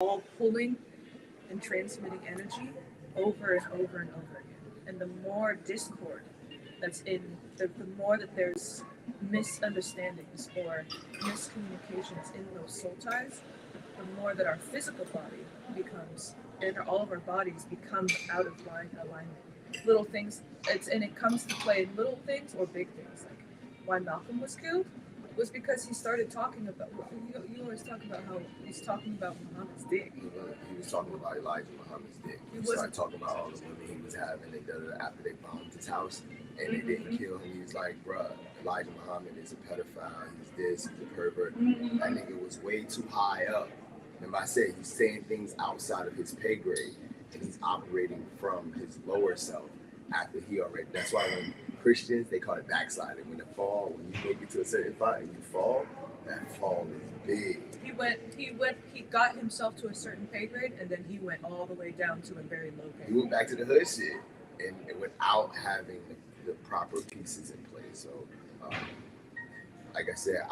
all pulling and transmitting energy over and over and over again. And the more discord that's the more that there's misunderstandings or miscommunications in those soul ties, the more that our physical body becomes, and all of our bodies become out of alignment. Little things, and it comes to play in little things or big things. Like why Malcolm was killed was because he started talking about. You always talk about how he's talking about Muhammad's dick. He was talking about Elijah Muhammad's dick. He started talking about all the women he was having after they bombed his house and they didn't kill him. He was like, bruh, Elijah Muhammad is a pedophile. He's this, he's a pervert. That nigga was way too high up. Remember I said he's saying things outside of his pay grade and he's operating from his lower self after he already. That's why when Christians, they call it backsliding. When when you make it to a certain point and you fall, that fall is big. He got himself to a certain pay grade and then he went all the way down to a very low pay grade. He went back to the hood shit and without having the proper pieces in place. So, like I said,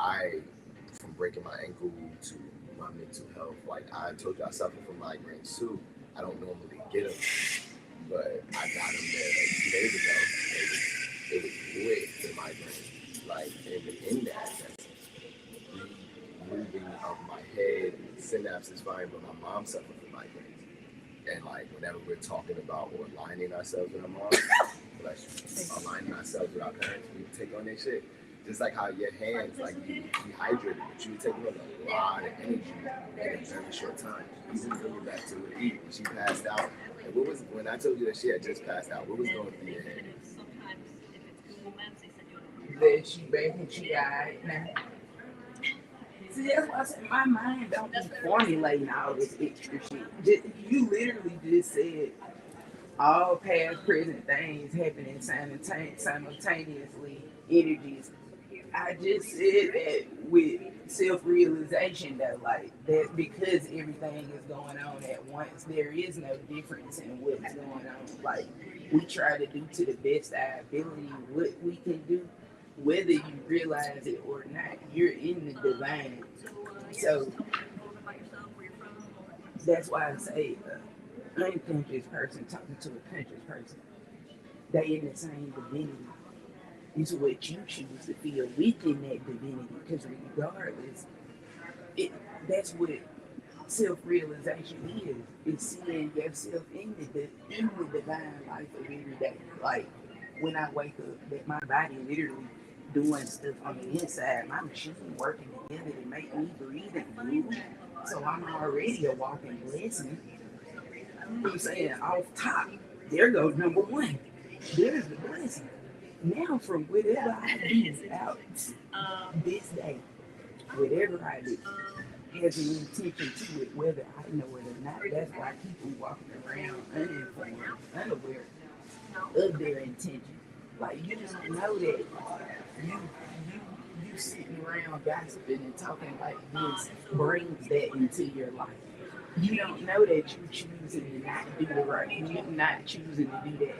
from breaking my ankle to my mental health, like I told you, I suffer from migraines too. I don't normally get them, but I got them there like 2 days ago. It was quick, the migraine. Like, and in that's moving of my head, synapses firing, but my mom suffered from migraines. And like, whenever we're talking about or aligning ourselves with our mom, like aligning ourselves with our parents, we take on that shit. Just like how your hands, like you dehydrated, but you were taking on a lot of energy in a very short time. Even coming back to her eat, she passed out. And when I told you that she had just passed out, what was going through your head? That she back and she died now. See, that's why I said my mind don't be formulating all this extra shit. You literally just said all past, present things happening simultaneously, energies. I just said that with self-realization though, like that because everything is going on at once, there is no difference in what's going on. Like we try to do to the best of our ability what we can do, whether you realize it or not, you're in the divine. So that's why I say unconscious person talking to a conscious person, they in the same divinity. It's what you choose to feel within that divinity, because regardless, that's what self-realization is. It's seeing yourself in the divine life of every day. Like when I wake up, that my body literally doing stuff on the inside, my machine working together to make me breathe and move. So I'm already a walking blessing. I'm saying off top, there goes number one. There's the blessing. Now from whatever I do out this day, whatever I do has an intention to it, whether I know it or not. That's why people walking around uninformed, unaware of their intention. Like you just know that you sitting around gossiping and talking like this brings that into your life. You don't know that you choosing to not do the right, you not choosing to do that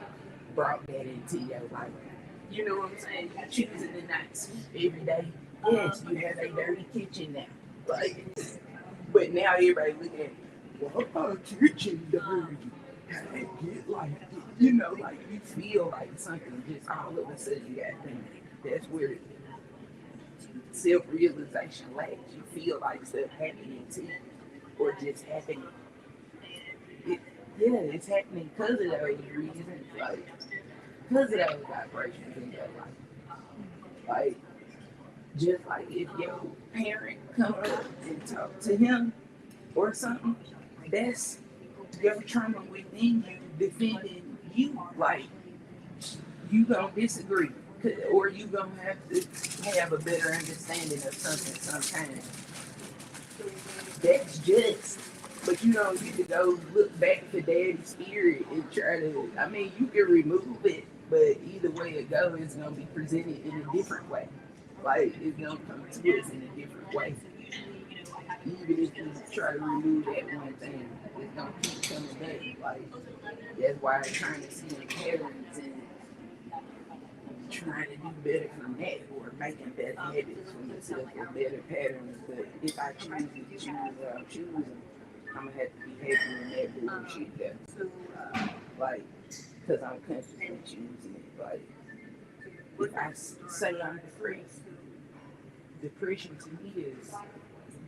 brought that into your life. You know what I'm saying? You choosing to not sweep every day. Yes, you have a dirty kitchen now. Like, but now everybody looking at, well, our kitchen dirty. How that get like, you know, like you feel like something just all of a sudden got done. That's where self-realization lacks. You feel like stuff happening to you or just happening. It's happening because of those reasons. Like, because of those vibrations in your life. Like, just like if your parent come up and talk to him or something, that's your trauma within you defending you. Like, you gonna disagree, or you gonna have to have a better understanding of something sometimes. That's just. But you don't get to go look back to daddy's spirit and try to, I mean, you can remove it, but either way it goes, it's going to be presented in a different way. Like, it's going to come to us in a different way. Even if you try to remove that one thing, it's going to keep coming back. Like, that's why I'm trying to see the patterns and trying to do better from that, or making better habits for myself or better patterns. But if I choose to choose what I'm choosing, I'm gonna have to be happy in that bullshit there. Like, because I'm consciously choosing it. Like, if I say I'm depression to me is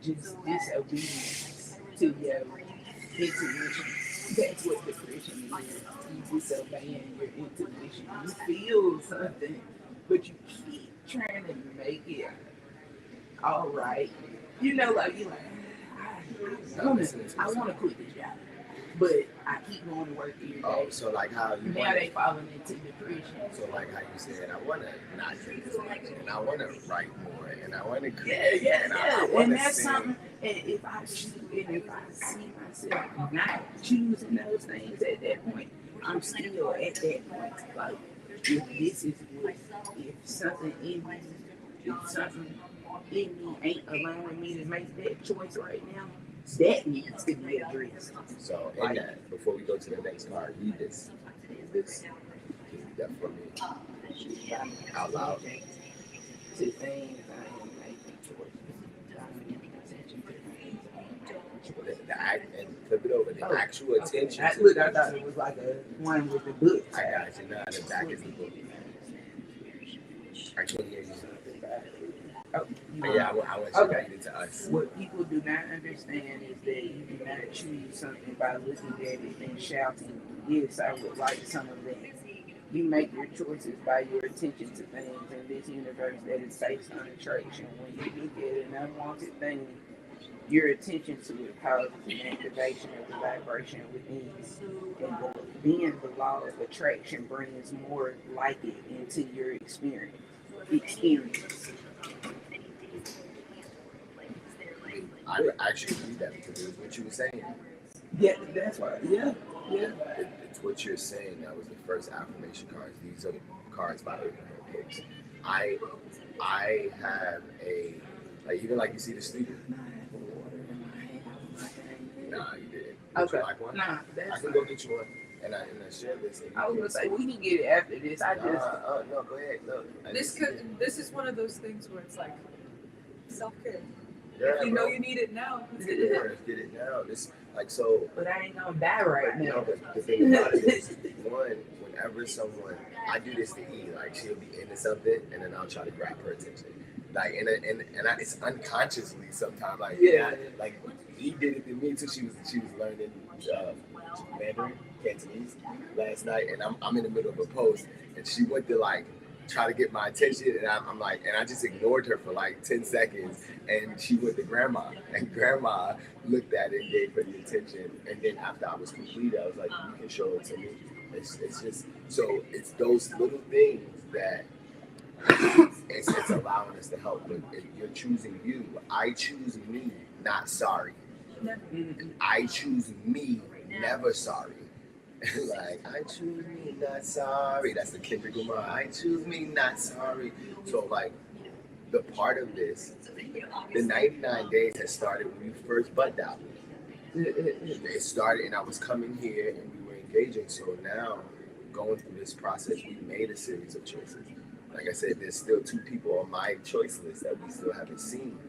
just disobedience to your intuition. That's what depression is. You disobeying your intuition. You feel something, but you keep trying to make it all right. You know, like you're like, I want to quit this job, but I keep going to work every day. Oh, so like how you now they falling into depression. So like how you said, I want to not drink as much, and I want to write more, and I want to create. Yeah. And that's sing. something. And if I see myself not choosing those things at that point, I'm still at that point. Like, if this is what, if something in me ain't allowing me to make that choice right now, that needs to be addressed. So, in that, before we go to the next card, read this. That for me out loud. To things I am making choices. The act and flip it over. The actual attention. Look, I thought it was like a one with the book. I got you. Now the back is the book. I can't hear you. Oh, yeah, I want you to read it to us. What people do not understand is that you do not choose something by looking at it and shouting, yes, I would like some of that. You make your choices by your attention to things in this universe that is based on attraction. When you look at an unwanted thing, your attention to it causes an activation of the vibration within you. And then the law of attraction brings more like it into your experience. I would actually read that because it was what you were saying. Yeah, that's right. Yeah. It's what you're saying. That was the first affirmation cards. These are the cards by Abraham Hicks. I have a, like, even like you see the studio. Nah, you didn't. Would you like one? Nah, I can go get you one. And I share this. I was gonna say we can get it after this. No, go ahead. Look, this is one of those things where it's like self-care. Yeah, if you know you need it now, let's get it now. This like so. But I ain't gonna die right now. No, but the thing about it is, whenever someone, I do this to E, like she'll be into something, and then I'll try to grab her attention. Like and it's unconsciously sometimes. Like like E did it to me too. She was learning Mandarin, Cantonese last night, and I'm in the middle of a post, and she went to like try to get my attention, and I'm like, and I just ignored her for like 10 seconds, and she went to grandma, and grandma looked at it and gave her the attention, and then after I was completed, I was like, you can show it to me. It's just, so it's those little things that it's allowing us to help. But if you're choosing you, I choose me, not sorry. I choose me, never sorry. Like, I choose me, not sorry. That's the Kendrick Lamar. I choose me, not sorry. So, like, the part of this, the 99 days has started when you first butt out. It started, and I was coming here, and we were engaging. So now, going through this process, we made a series of choices. Like I said, there's still 2 people on my choice list that we still haven't seen.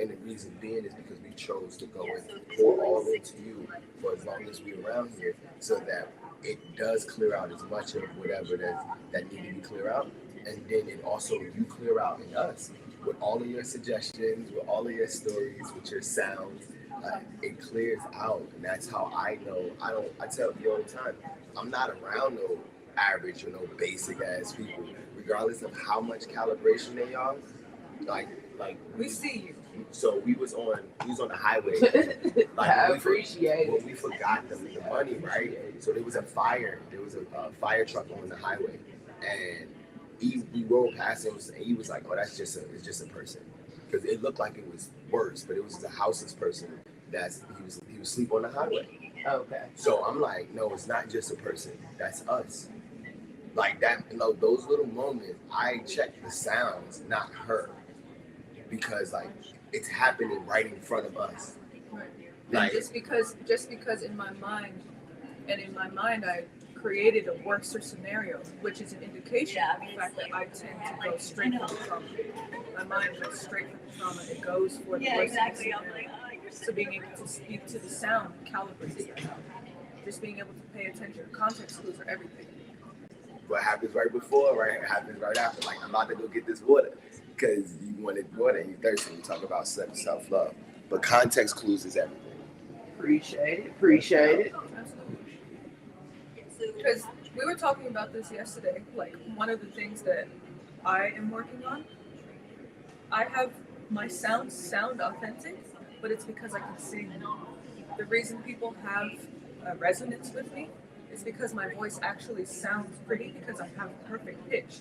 And the reason being is because we chose to go and pour all into you for as long as we're around here, so that it does clear out as much of whatever that need to be clear out. And then it also, you clear out in us with all of your suggestions, with all of your stories, with your sounds. It clears out. And that's how I know. I tell you all the time, I'm not around no average or no basic ass people, regardless of how much calibration they are. Like we see you. So we was on the highway. Like, I appreciate it. We forgot the money, right? So there was a fire. There was a fire truck on the highway, and we rolled past him, and he was like, "Oh, it's just a person," because it looked like it was worse, but it was a houseless person. He was asleep on the highway. Okay. So I'm like, no, it's not just a person. That's us. Like that. You know, those little moments, I check the sounds, not her, because like, it's happening right in front of us. Right. Like, just because in my mind I created a worser scenario, which is an indication of the fact that I tend to go straight for the trauma. My mind goes straight for the trauma. It goes for the worst scenario. So being able to speak to the sound calibrates that. Just being able to pay attention to context clues are everything. What happens right before, right? Happens right after. Like, I'm about to go get this water because you wanted water and you're thirsty. You talk about self-love. But context clues is everything. Appreciate it. Appreciate it. Absolutely. Because we were talking about this yesterday. Like, one of the things that I am working on, I have my sounds sound authentic, but it's because I can sing. The reason people have resonance with me is because my voice actually sounds pretty because I have perfect pitch.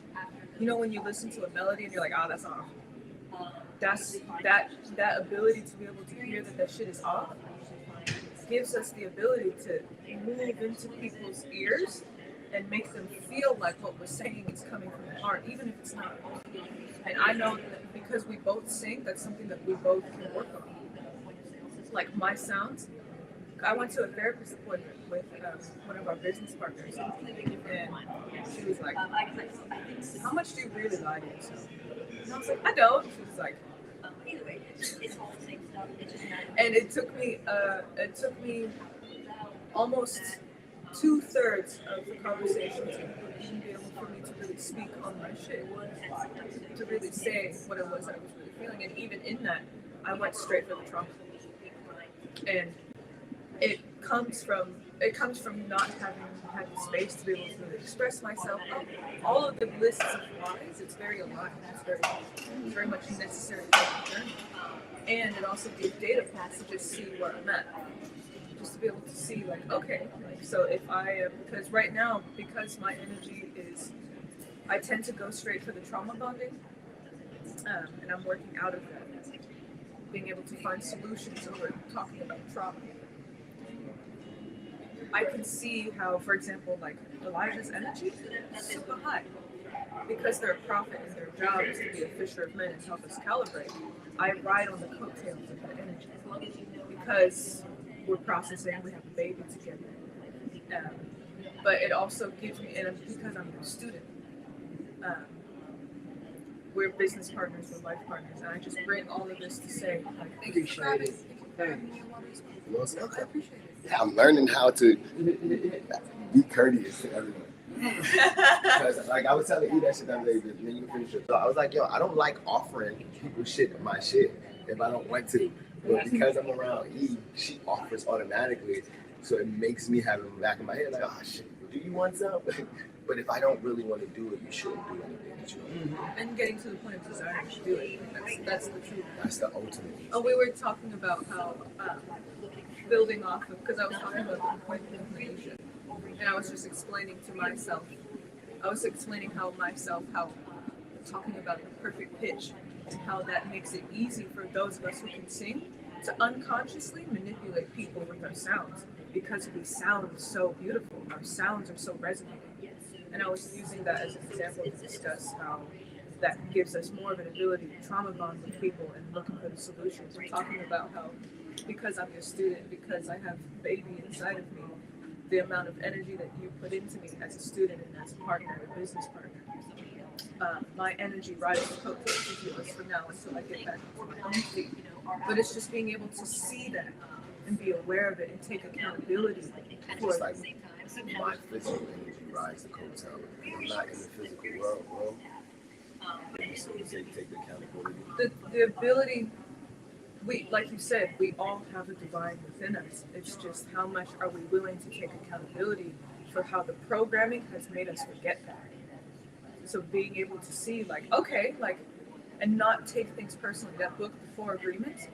You know, when you listen to a melody and you're like, oh, that's off. That's that ability to be able to hear that shit is off gives us the ability to move into people's ears and make them feel like what we're saying is coming from the heart, even if it's not. And I know that because we both sing, that's something that we both can work on. Like my sounds, I went to a therapist appointment with one of our business partners, and she was like, how much do you really lie to yourself? And I was like, I don't. She was like, and it took me almost 2/3 of the conversation to even be able for me to really speak on my shit, to really say what it was I was really feeling. And even in that, I went straight for the trauma. And it comes from not having had the space to be able to really express myself. All of the lists of whys, it's very aligned. It's very much necessary for the journey. And it also gives data points to just see where I'm at. Just to be able to see, like, okay, like, so if I am, because right now, because my energy is, I tend to go straight for the trauma bonding, and I'm working out of that. Being able to find solutions over talking about trauma. I can see how, for example, like Elijah's energy is super high. Because they're a prophet and their job is to be a fisher of men and help us calibrate, I ride on the coattails of that energy. Because we're processing, we have a baby together. But it also gives me, and because I'm a student, we're business partners, we're life partners, and I just bring all of this to say, like, thank you for having me. I appreciate it. Yeah, I'm learning how to be courteous to everyone. Because, like, I was telling you that shit the other day, then you finish your thought. I was like, yo, I don't like offering people my shit if I don't want to. But because I'm around E, she offers automatically, so it makes me have in the back of my head like, oh shit, do you want some? But if I don't really want to do it, you shouldn't do anything that you don't do. And getting to the point of desire to do it, that's the truth. That's the ultimate. Oh, we were talking about how building off of, because I was talking about the point of information, and I was just explaining to myself, how talking about the perfect pitch and how that makes it easy for those of us who can sing to unconsciously manipulate people with our sounds, because we sound so beautiful, our sounds are so resonating. And I was using that as an example to discuss how that gives us more of an ability to trauma bond with people and looking for the solutions. We're talking about how, because I'm your student, because I have a baby inside of me, the amount of energy that you put into me as a student and as a partner, a business partner, my energy rides the coattails of yours from now until I get back to my own feet. But it's just being able to see that and be aware of it and take accountability for it. Like my physical energy rides the coattail. I'm not in the physical world, bro. So you say take the accountability. The ability, like you said, we all have a divine within us. It's just how much are we willing to take accountability for how the programming has made us forget that. So being able to see, like, okay, like, and not take things personally. That book, The Four Agreements,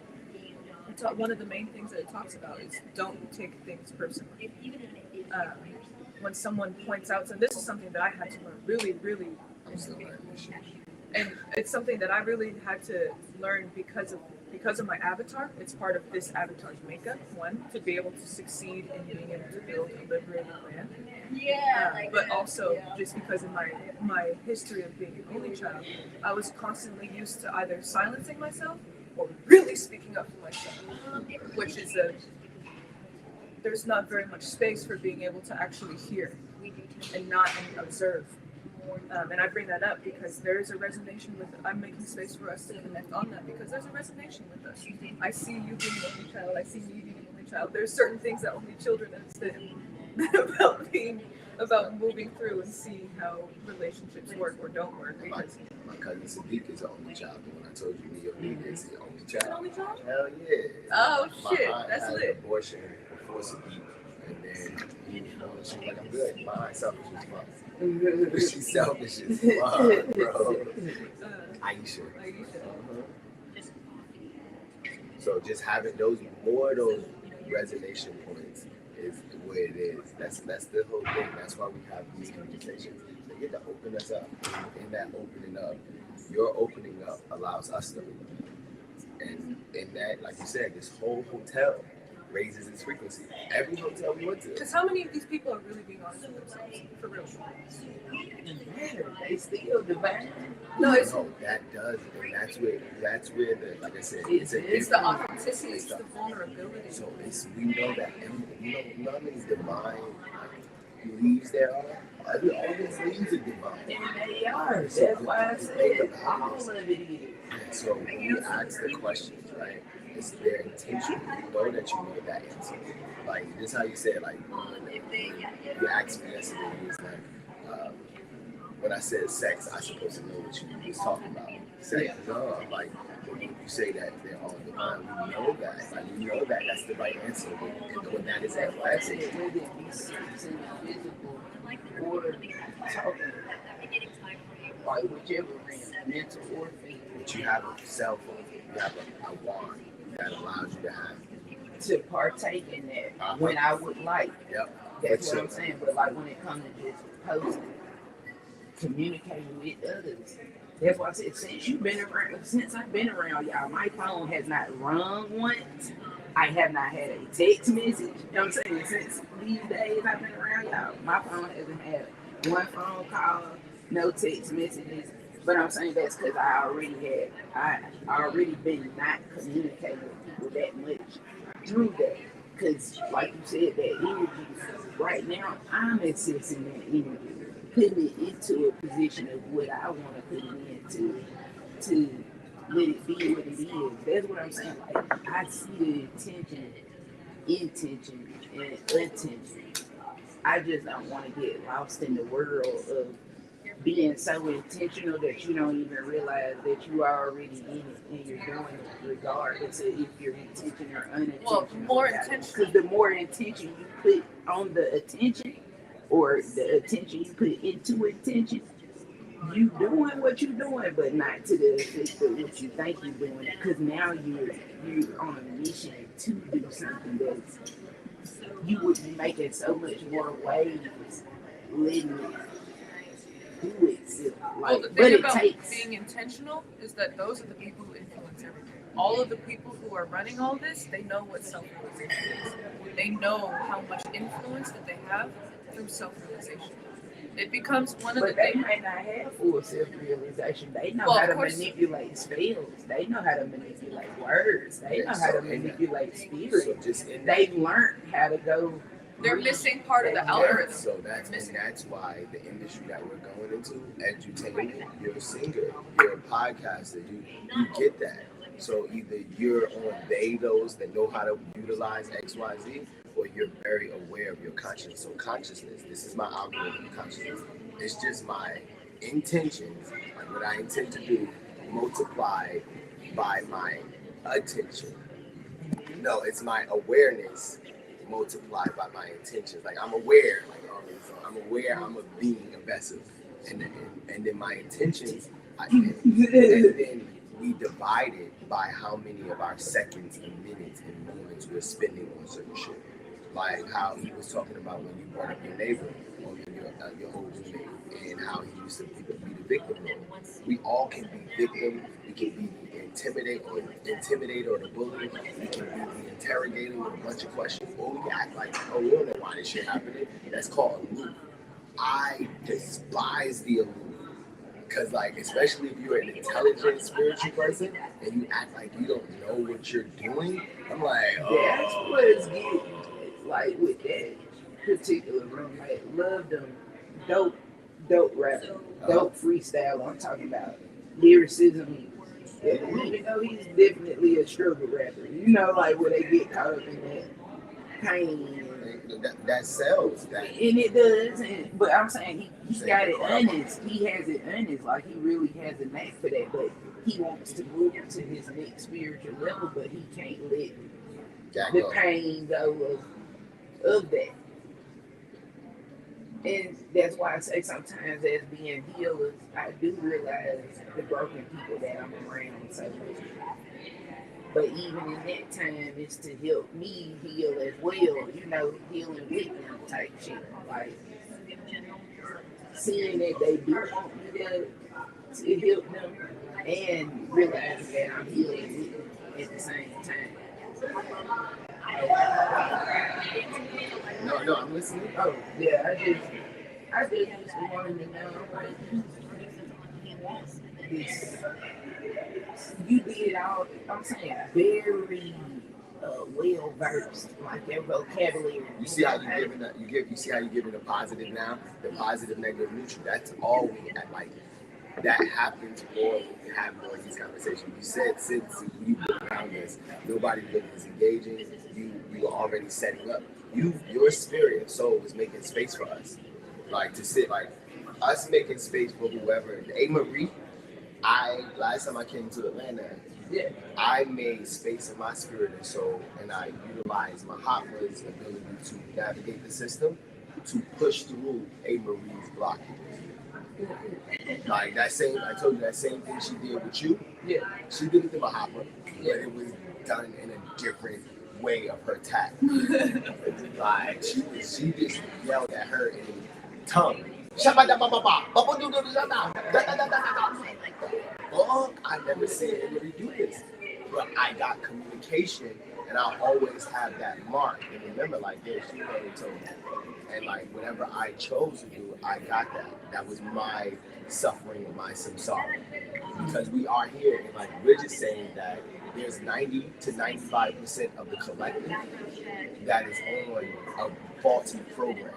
one of the main things that it talks about is don't take things personally. When someone points out, so this is something that I had to learn really, really, and it's something that I really had to learn because of my avatar. It's part of this avatar's makeup. One, to be able to succeed in being able to build a liberated land. But also just because of my history of being an only child, I was constantly used to either silencing myself or really speaking up for myself, which is there's not very much space for being able to actually hear and not observe. And I bring that up because there is a resonation with it. I'm making space for us to connect on that because there's a resonation with us. I see you being an only child. I see me being an only child. There's certain things that only children understand about moving through and seeing how relationships work or don't work. My cousin Sadiq is the only child. And when I told you Neo Nigga is the only child. Only child? Hell yeah. Oh shit, my aunt that's had lit. an abortion before Sadiq. And then he was like, I'm good. My aunt selfish as fuck. She's selfish as fuck, bro. Aisha. So just having more of those resonation points is what it is. That's the whole thing. That's why we have these conversations. They get to open us up. In that opening up, your opening up allows us to open up. And in that, like you said, this whole hotel raises its frequency. Every hotel we went to. Because how many of these people are really being honest with themselves? For real. They still divine. No, that does, and that's where the, like I said, it's the authenticity, it's the vulnerability. So we know that, and you know how many divine leaves there are. All these leaves are divine. And they are. That's why I said all of it is. So when you ask the questions, right? It's their intention. You know that you know that answer. Like this, is how you say it. Like when you asked me yesterday, it was like. When I said sex, I supposed to know what you was talking about. Sex, no, like when you say that they're all divine, we know that. Like we know that that's the right answer. When that is that right answer. Whether it be physical or talking, like whichever realm, mental or physical. But you have a cell phone, you have a wand that allows you to have to partake in that when I would like. Yep. That's what I'm saying. But like when it comes to just posting. Communicating with others. That's why I said since I've been around y'all, my phone has not rung once. I have not had a text message. You know what I'm saying? Since these days I've been around y'all, my phone hasn't had one phone call, no text messages. But I'm saying that's because I already been not communicating with people that much through that. Because like you said, that energy, right now I'm accessing that energy. Putting it into a position of what I want to put it into to let it be what it is. That's what I'm saying. Like I see the intention, and attention. I just don't want to get lost in the world of being so intentional that you don't even realize that you are already in it and you're doing it regardless of if you're intentional or unintentional. Well, more intentional. Because the more intention you put on the attention, or the attention you put into attention, you doing what you're doing, but not to the effect of what you think you're doing. Because now you're on a mission to do something that you would be making so much more waves letting it do it. Well, the thing about being intentional is that those are the people who influence everything. All of the people who are running all this, they know what self-realization is. They know how much influence that they have through self-realization. It becomes one of the things. But they might not have full self-realization. They know how to manipulate spells. They know how to manipulate words. They know how to manipulate spirit. They've learned how to go. They're missing part of the algorithm. So that's why the industry that we're going into, edutainment, you're a singer, you're a podcaster, you get that. So either you're on those that know how to utilize X, Y, Z, or you're very aware of your consciousness. So consciousness, this is my algorithm of consciousness. It's just my intentions, like what I intend to do, multiplied by my attention. No, it's my awareness multiplied by my intentions. Like I'm aware, I'm aware I'm a being, a vessel. And then my intentions, and then we divide it by how many of our seconds and minutes and moments we're spending on certain shit. Like how he was talking about when you brought up your neighbor or your old roommate and how he used to be the victim role. We all can be victim. We can be the intimidator or the bully. We can be the interrogator with a bunch of questions. Or we can act like, oh, we don't know why this shit happening. That's called aloof. I despise the aloof. Because, like, especially if you're an intelligent, spiritual person and you act like you don't know what you're doing, I'm like, oh. That's what's getting, like, with that particular room. Like, love them. Dope dope rapper, dope freestyle. I'm talking about lyricism. Yeah, even though he's definitely a struggle rapper, you know, like where they get caught up in that pain. That sells. That. And it does, but I'm saying he's got it honest. He has it honest. Like he really has a knack for that. But he wants to move to his next spiritual level, but he can't let the pain go of that. And that's why I say sometimes as being healers, I do realize the broken people that I'm around so much. But even in that time, it's to help me heal as well, you know, healing with them type shit. Like, seeing that they do want me to help them and realizing that I'm healing with them at the same time. No, I'm listening. Oh, yeah, I just wanted to know, like, this. You did all, I'm saying, very well versed, like your vocabulary. You see how you giving that? You see how you giving the positive now, the positive, negative, neutral. That's all we at like. That happens more when we have more of these conversations. You said since you've been around us, nobody was engaging. You were already setting up. Your spirit and soul was making space for us, like to sit, like us making space for whoever. A Marie. Last time I came to Atlanta, I made space in my spirit and soul, and I utilized Mahatma's ability to navigate the system to push through A Marie's blockage. Like that same, I told you that same thing she did with you. Yeah, she did it to Mahatma, but it was done in a different way of her tact. Like she just yelled at her in tongue. I never seen anybody do this, but I got communication, and I always have that mark. And remember, like, yeah, she already told me, and like whatever I chose to do, I got that. That was my suffering and my samsara, because we are here, and like we're just saying that there's 90 to 95% of the collective that is on a faulty program,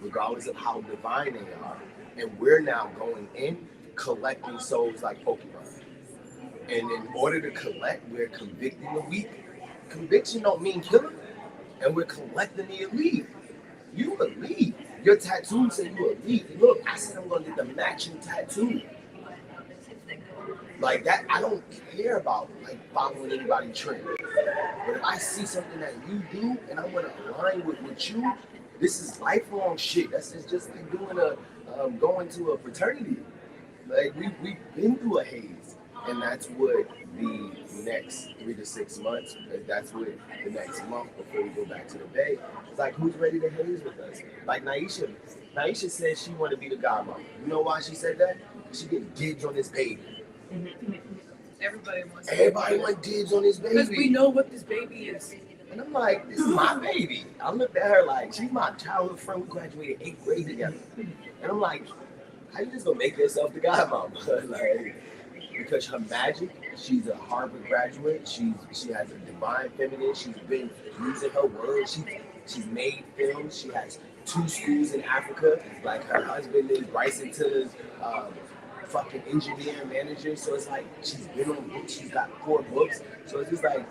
regardless of how divine they are. And we're now going in, collecting souls like Pokemon. And in order to collect, we're convicting the weak. Conviction don't mean killing. And we're collecting the elite. You elite. Your tattoo said you elite. Look, I said I'm going to get the matching tattoo. Like that, I don't care about like following anybody's trend. But if I see something that you do and I want to align with you, this is lifelong shit. That's just like doing going to a fraternity. Like we've been through a haze, and that's what the next 3 to 6 months. That's what the next month before we go back to the Bay. It's like, who's ready to haze with us? Like Naisha said she wanted to be the godmother. You know why she said that? She get dibs on this baby. Everybody wants dibs on this baby. Because we know what this baby is. And I'm like, this is my baby. I looked at her like, she's my childhood friend. We graduated 8th grade together. And I'm like, how you just gonna make yourself the godmama? Like, because her magic, she's a Harvard graduate. She has a divine feminine. She's been using her words. She's made films. She has 2 schools in Africa. Like her husband is Bryson Tiller's fucking engineer manager. So it's like she's been on books. She's got 4 books. So it's just like,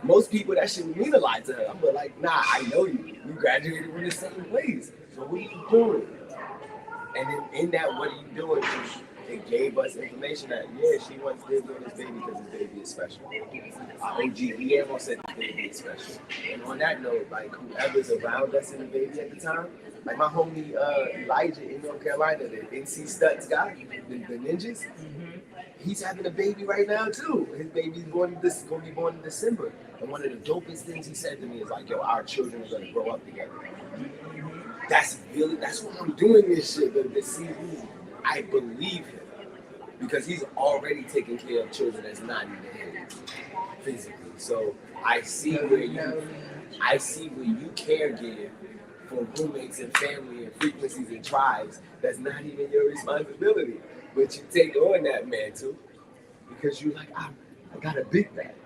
most people that shouldn't mean a lot to her. I'm like, nah, I know you. You graduated from the same place. So what are you doing? And then in that, what are you doing? It gave us information that, yeah, she wants to live on this baby because this baby is special. OG, he almost said this baby is special. And on that note, like, whoever's around us in the baby at the time, like my homie Elijah in North Carolina, the NC Studs guy, the ninjas, he's having a baby right now too. His baby's going to be born in December. And one of the dopest things he said to me is like, yo, our children are going to grow up together. That's why I'm doing this shit. I believe him. Because he's already taking care of children that's not even him physically. So I see where you care give for roommates and family and frequencies and tribes that's not even your responsibility. But you take on that mantle because you're like, I got a big back.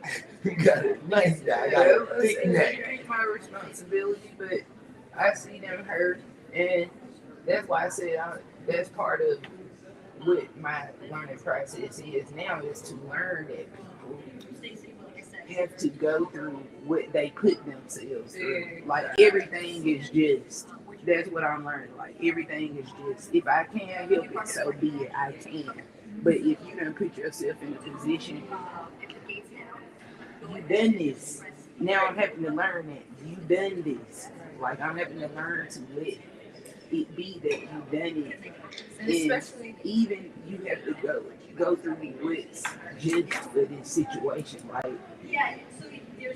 You got a nice guy. I got a thick neck. It ain't my responsibility, but I see them hurt, and That's why I said that's part of what my learning process is now, is to learn that people have to go through what they put themselves through. Like everything is just, that's what I'm learning. Like everything is just, if I can't help it, so be it, I can. But if you don't put yourself in a position, you done this. Now I'm having to learn that you done this. Like I'm having to learn to let it be that you done it. And especially even you have to go through what's judged for this situation. Like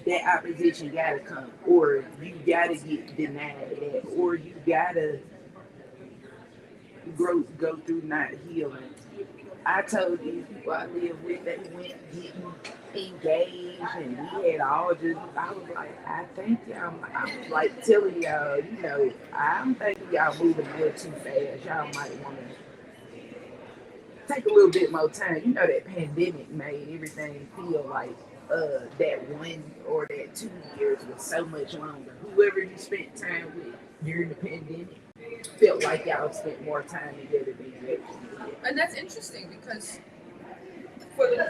that opposition gotta come, or you gotta get denied that, or you gotta go through not healing. I told these people I live with, they went getting engaged, and we had all just, I was like, I think y'all, I'm like telling y'all, you know, I'm thinking y'all moving a little too fast. Y'all might want to take a little bit more time. You know, that pandemic made everything feel like that 1 or that 2 years was so much longer. Whoever you spent time with during the pandemic felt like y'all spent more time together than you actually did. And that's interesting because for the,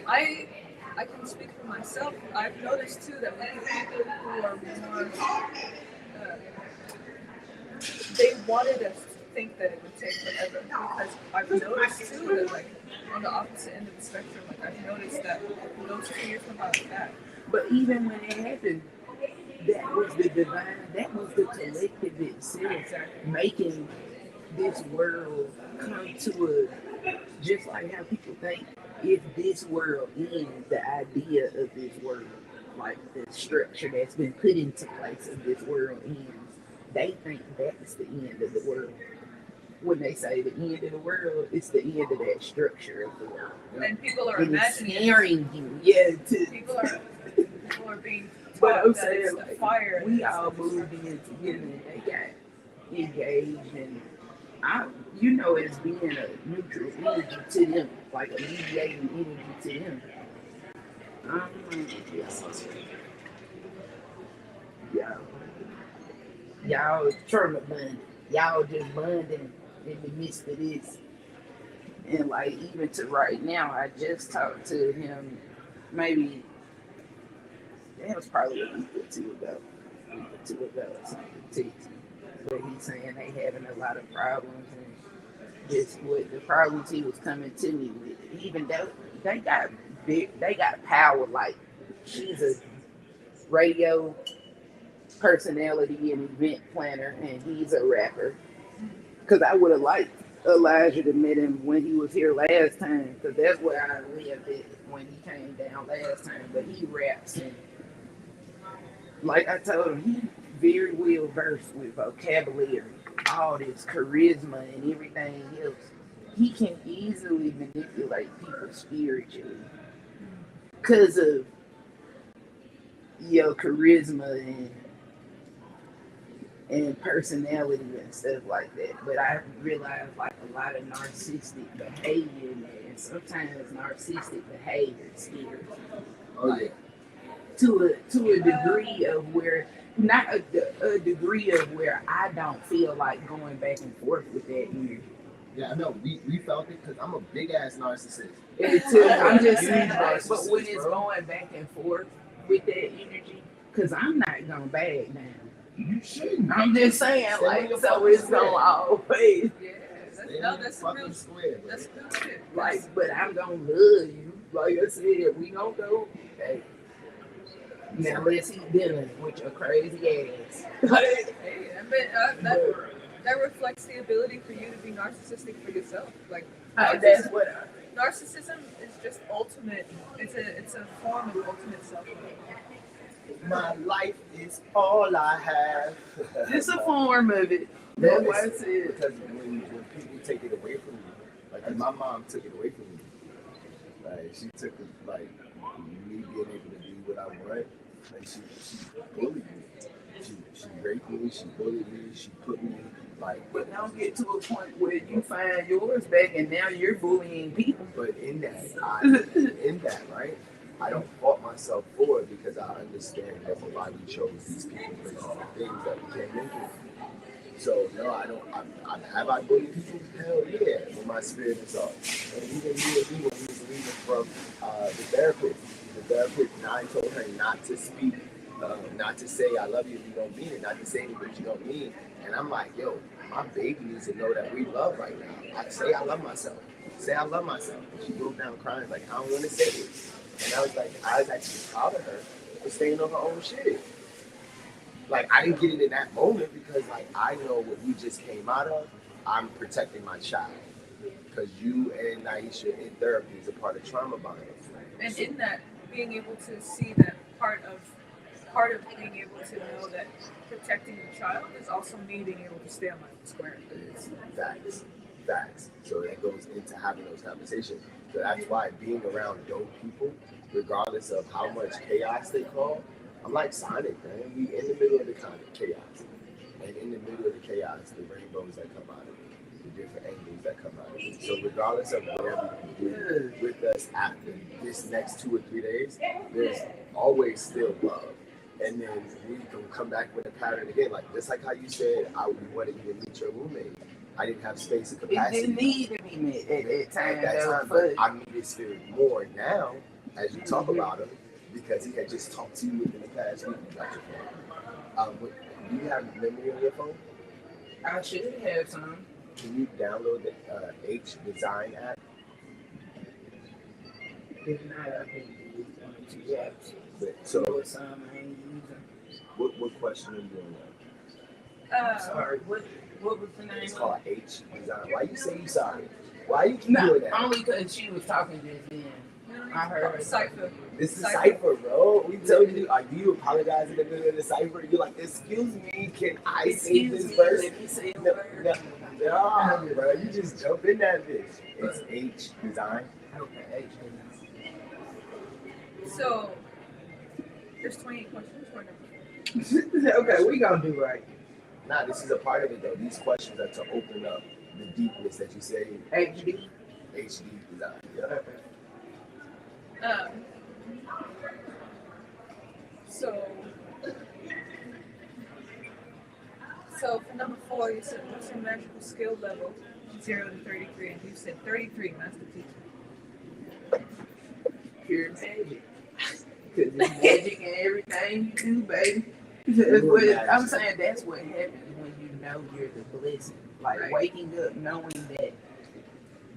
I can speak for myself. I've noticed too that with people who are more, they wanted us to think that it would take forever, because I've noticed too that like on the opposite end of the spectrum, like I've noticed that those 2 years come out that. But even when it happened, that was the divine, that was the collective itself making this world come to a, just like how people think, if this world ends, the idea of this world, like the structure that's been put into place of this world ends, they think that's the end of the world. When they say the end of the world, it's the end of that structure of the world. And people are And imagining it's scaring you, yeah. People are being But taught I'm that saying, it's the like, fire. we all moved in together, and they got engaged, and you know, it's being a neutral energy to them, like a mediating energy to them. Y'all trauma bonding. Y'all just bonding in the midst of this. And like even to right now, I just talked to him maybe, that was probably a week or two ago. Or something, text me. But he's saying they having a lot of problems, and just what the problems he was coming to me with. Even though they got power. Like she's a radio personality and event planner, and he's a rapper. Because I would have liked Elijah to meet him when he was here last time, because that's where I lived at when he came down last time. But he raps, and like I told him, he's very well versed with vocabulary, all this charisma and everything else. He can easily manipulate people spiritually because of your charisma and personality and stuff like that. But I realized like a lot of narcissistic behavior, man. Sometimes narcissistic behavior scares me. Oh yeah. To a degree of where, not a degree of where I don't feel like going back and forth with that energy. Yeah, I know. We felt it because I'm a big ass narcissist. I'm just saying, like, but when it's going back and forth with that energy, because I'm not gonna bag down. You shouldn't. I'm just saying, like, so it's gonna always. Yeah, that's real square. That's real shit. Like, but I'm gonna love you. Like I said, we gonna go. Hey, now let's eat dinner with your crazy ass. Hey, that reflects the ability for you to be narcissistic for yourself. Like, that's what narcissism is just ultimate. It's a form of ultimate self-love. My life is all I have. It's a form of it. That's what I said. Because when people take it away from you, like my mom took it away from me. Like she took it, like me being able to do what I want. Like she bullied me. She raped me. She bullied me. She put me like. But don't get to a point where you find yours back and now you're bullying people. But in that, right? I don't fault myself for it because I understand that's why we chose these people, places, and things that we came into. So no, I don't. Have I bullied people? Hell yeah, when my spirit is up. And even me and he, when he was leaving from the therapist, I told her not to speak, not to say I love you if you don't mean it, not to say anything you don't mean. And I'm like, yo, my baby needs to know that we love right now. I say I love myself. Say I love myself. And she broke down crying like I don't want to say it. And I was actually proud of her for staying on her own shit. Like, I didn't get it in that moment because, like, I know what we just came out of. I'm protecting my child. Because you and Naisha in therapy is a part of trauma bonding. And in that, being able to see that part of being able to know that protecting the child is also me being able to stay on my own square. It's facts. So that goes into having those conversations. So that's why being around dope people, regardless of how much chaos they call, I'm like Sonic, man. We in the middle of the kind of chaos. And in the middle of the chaos, the rainbows that come out of it, the different angles that come out of it. So regardless of whatever you do with us after this next 2 or 3 days, there's always still love. And then we can come back with a pattern again. Like just like how you said, I wanted you to meet your roommate. I didn't have space and capacity. It didn't need to be met at that time. But I need his spirit more now as you talk about him. Because he had just talked to you within the past week. You got your phone. Do you have memory on your phone? I should have some. Can you download the H Design app? If not, I can use one or two apps. So, some I ain't using. What question are you doing now? Sorry, what was the name? It's called H Design. Why you saying sorry? Why you keep doing that? Only because she was talking just then. I heard her. Cipher. This is Cipher, bro. We told you, you apologize in the middle of the Cipher. You're like, excuse me, can I say this verse? Let me say No, bro, you just jump in that bitch. It's H Design. Okay, H Design. So, there's 28 questions. Okay, we gonna do right. Nah, this is a part of it though. These questions are to open up the deepness that you say. HD Design. Yeah. Okay. So for number 4, you said what's your magical skill level? 0 to 33, and you said 33, master teacher. Pure magic. Because it's magic in everything you do, baby. I'm saying that's what happens when you know you're the blessing. Like waking up knowing that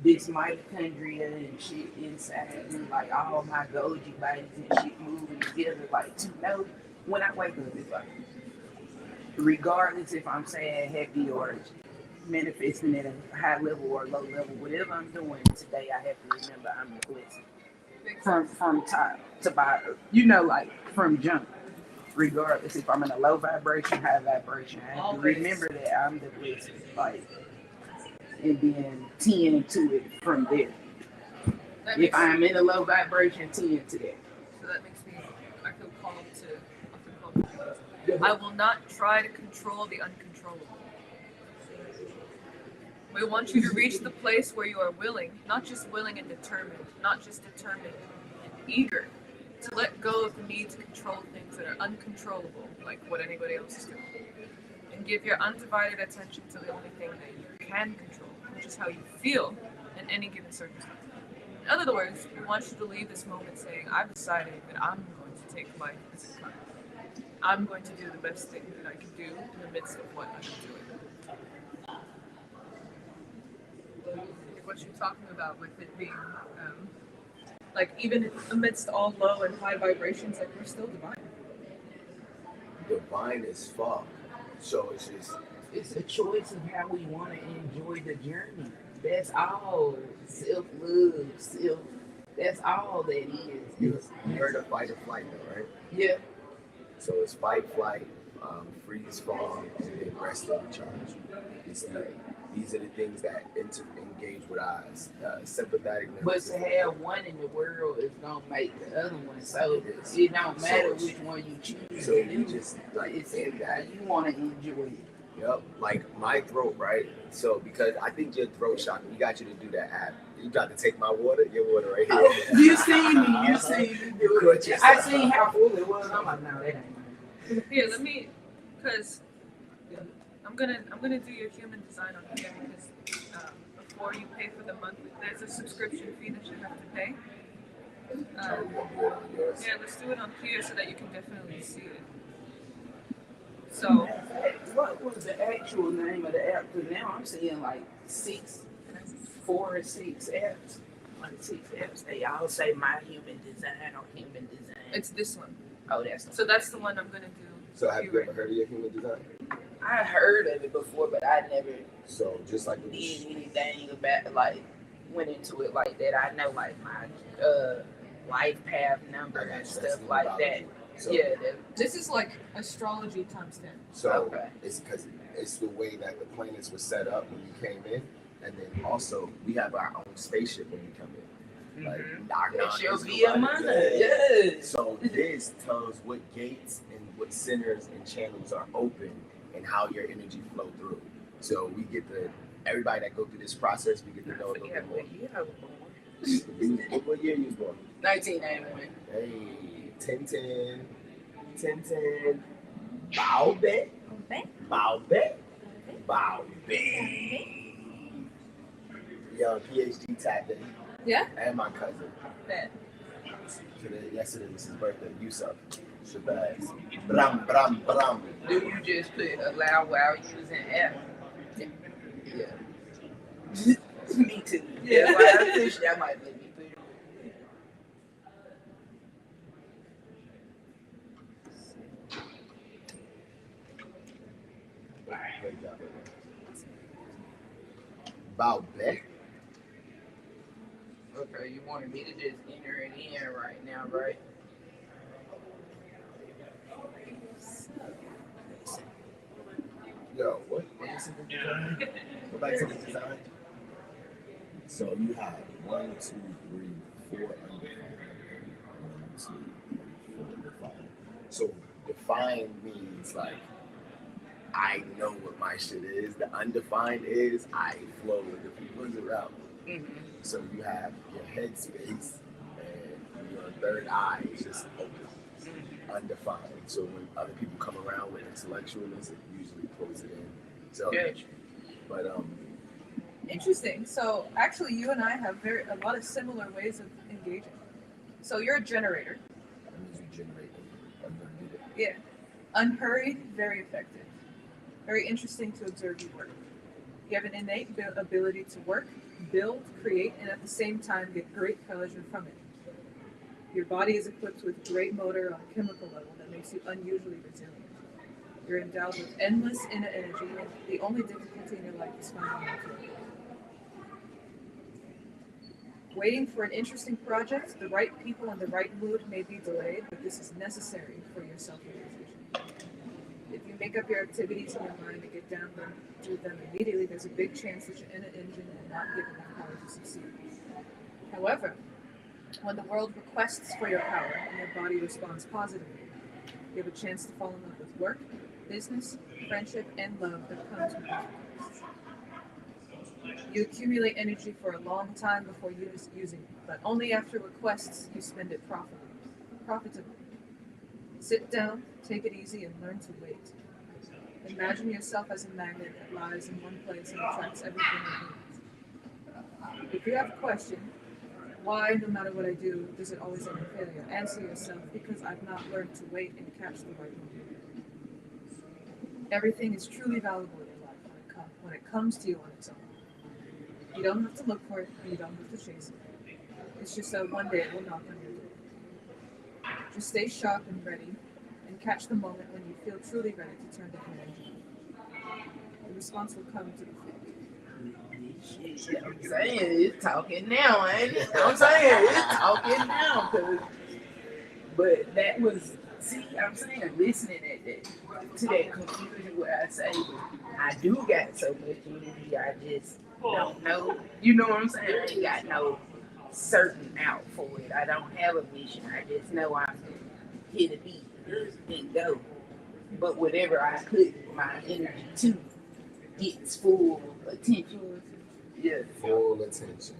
this mitochondria and shit inside me, like all my Golgi bodies and shit moving together, like to know when I wake up, it's like, regardless if I'm saying happy or manifesting at a high level or low level, whatever I'm doing today, I have to remember I'm the blessing. From top to bottom, like from jump. Regardless if I'm in a low vibration, high vibration, I have to remember that I'm the blessing. Like, and then tend to it from there. If I'm in a low vibration, tend to that. So that makes me, I feel called to, I will not try to control the uncontrollable. We want you to reach the place where you are willing, not just willing and determined, not just determined and eager, to let go of the need to control things that are uncontrollable, like what anybody else is doing, and give your undivided attention to the only thing that you can control, which is how you feel in any given circumstance. In other words, we want you to leave this moment saying, I've decided that I'm going to take life as it comes. I'm going to do the best thing that I can do in the midst of what I'm doing. What you're talking about with it being, like even amidst all low and high vibrations, like we're still divine. Divine as fuck. So it's a choice of how we want to enjoy the journey. That's all. Self-love, that's all that is. You heard of fight or flight though, right? Yeah. So it's fight, flight, freeze, fall, and then rest and recharge. These are the things that engage with our sympathetic nervous system. But to have one in the world is going to make the other one. So it don't matter which one you choose. So you just it's that you want to enjoy it. Yep, like my throat, right? So because I think your throat shot, we got you to do that app. You got to take my water, your water right here. Oh, you seen me do it. I seen how full it was. I'm like, no, that ain't mine. Here, let me, because I'm gonna do your human design on here because before you pay for the monthly, there's a subscription fee that you have to pay. Oh, we gonna do it on yours? Yeah, let's do it on here so that you can definitely see it. So, What was the actual name of the app? Because now I'm seeing like 4 or 6 apps. Like 6 apps. They all say My Human Design or Human Design. it's this one. Oh, that's the So that's the one I'm gonna do. So have you ever heard of your human design? I heard of it before, but I never So just like with did anything about like went into it like that. I know like my life path number and stuff like that. So, Yeah. This is like astrology times 10. So Okay. it's because it's the way that the planets were set up when you came in, and then also we have our own spaceship when we come in. Like That's your is via correct. mana. Yeah. Yes. So this tells what gates and what centers and channels are open and how your energy flow through. So we get the everybody that go through this process, we get to know a little Yeah, bit more. what year I was born? What year you was born? 1991. Hey, 10-10, bow back, bow back, bow back. Yo, PhD tapped in. Yeah? And my cousin. Bet. Yesterday was his birthday. Yusuf. Shabazz. Bram, bram, bram. Do you just put allow while using app? Yeah. Yeah. Me too. Yeah. That's why I pushed that might let me put it. Great job. Bow back. Okay, you wanted me to just enter it in right now, right? Yo, what is the design? Go back to the design. So you have 1, 2, 3, 4 undefined. 1, 2, 3, 4 defined. So defined means like I know what my shit is. The undefined is I flow with the people's around me. Mm-hmm. So you have your head space and your third eye is just open, undefined. So when other people come around with intellectualness, it usually pulls it in. So, Gotcha. but Interesting. So actually, you and I have a lot of similar ways of engaging. So you're a generator. that means you generate unlimited. Yeah. Unhurried, very effective. Very interesting to observe you work. You have an innate ability to work, build, create, and at the same time get great pleasure from it. Your body is equipped with great motor on a chemical level that makes you unusually resilient. You're endowed with endless inner energy, and the only difficulty in your life is finding your flow. Waiting for an interesting project, the right people and the right mood may be delayed, but this is necessary for your self-realization. If you make up your activities in your mind and get down to them immediately, there's a big chance that your inner engine will not give enough power to succeed. However, when the world requests for your power and your body responds positively, you have a chance to fall in love with work, business, friendship, and love that comes with these requests. You accumulate energy for a long time before using it, but only after requests you spend it profitably. Sit down, take it easy, and learn to wait. Imagine yourself as a magnet that lies in one place and attracts everything it needs. If you have a question, why, no matter what I do, does it always end in failure? Answer yourself, because I've not learned to wait and catch the right moment. Everything is truly valuable in your life when it comes to you on its own. You don't have to look for it, and you don't have to chase it. It's just that one day it will knock on your door. Just stay sharp and ready, and catch the moment when you feel truly ready to turn the energy. The response will come to the field. Shit, I'm saying it's talking now, ain't it? I'm saying it's talking now, but that was, see, I'm saying listening to that confusion where I say I do got so much energy, I just don't know. You know what I'm saying? I ain't got no certain out for it. I don't have a mission. I just know I'm here to be and go. But whatever I put my energy to gets full attention. Yeah. Full attention.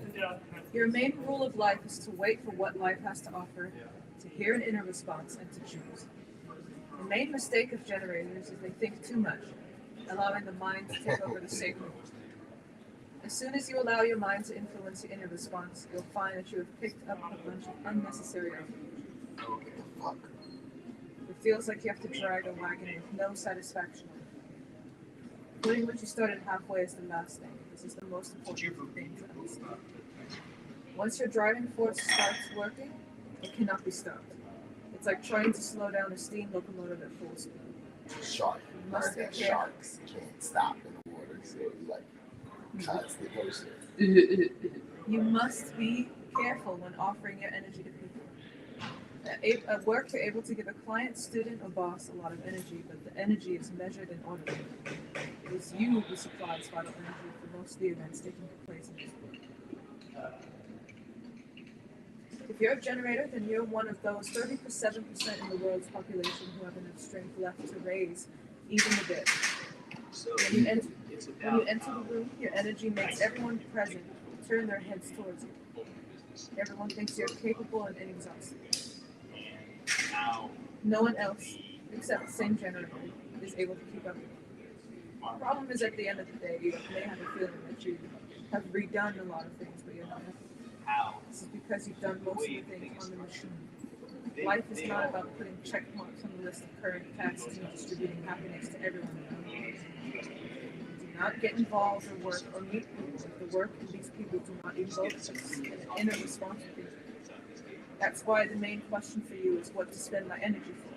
Your main rule of life is to wait for what life has to offer, to hear an inner response, and to choose. The main mistake of generators is they think too much. allowing the mind to take over the sacral. As soon as you allow your mind to influence your inner response, you'll find that you have picked up a bunch of unnecessary outrage. It feels like you have to drag a wagon with no satisfaction. Quitting what you started halfway is the last thing. This is the most important thing to understand. Once your driving force starts working, it cannot be stopped. It's like trying to slow down a steam locomotive at full speed. Shark. You must be careful. Sharks can't stop in the water, so it's like constant motion. You must be careful when offering your energy to people. At work, you're able to give a client, student, or boss a lot of energy, but the energy is measured and ordered. It is you who supplies vital energy for most of the events taking place in this world. If you're a generator, then you're one of those 37% in the world's population who have enough strength left to raise even the dead. When you enter the room, your energy makes everyone present turn their heads towards you. Everyone thinks you're capable and inexhaustible. No one else, except the same generator, is able to keep up with you. The problem is, at the end of the day, you may have a feeling that you have redone a lot of things, but you're not. This is because you've done most of the things on the machine. Life is not about putting check marks on the list of current tasks and distributing happiness to everyone around you. Do not get involved or work or meet people if the work and these people do not invoke an inner response to you. That's why the main question for you is what to spend my energy for.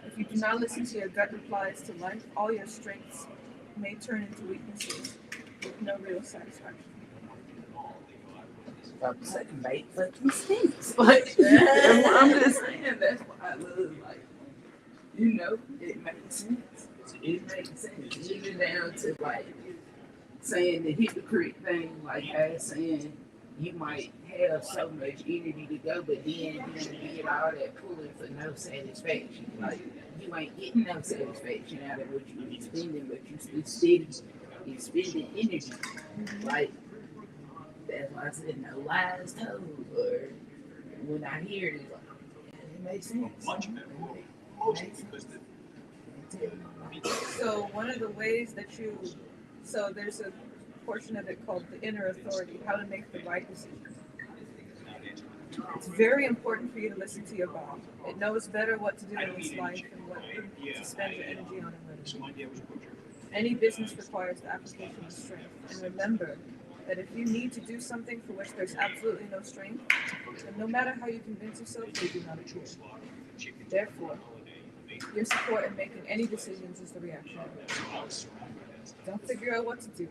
If you do not listen to your gut replies to life, all your strengths may turn into weaknesses with no real satisfaction. I'm saying, make fucking sense. Like, I'm just saying, that's why I love, like, you know, it makes sense. It makes sense. Even down to, like, saying the hypocrite thing, like, as saying you might have so much energy to go, but then you're going to get all that pulling for no satisfaction. Like, you ain't getting no satisfaction out of what you're spending, but you still steady. You're spending energy. Like, that's why I said no lies told, or when I hear it, it's like, yeah, it makes sense. So one of the ways that so there's a portion of it called the inner authority, how to make the right decisions. It's very important for you to listen to your body. It knows better what to do in this life and what to spend your energy on and when. Any business requires the application of strength. And remember that if you need to do something for which there's absolutely no strength, then no matter how you convince yourself, they do not appear. Therefore, your support in making any decisions is the reaction. Don't figure out what to do,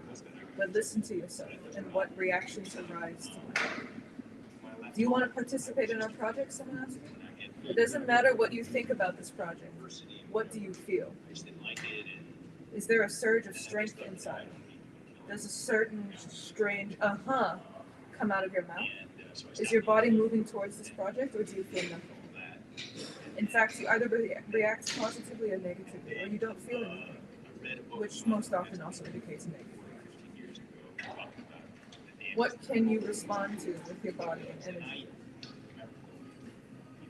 but listen to yourself and what reactions arise to you. Do you want to participate in our project, someone asked me? It doesn't matter what you think about this project. What do you feel? Is there a surge of strength inside? Does a certain strange come out of your mouth? Is your body moving towards this project, or do you feel nothing? In fact, you either react positively or negatively, or you don't feel anything, which most often also indicates a negative reaction. What can you respond to with your body and energy?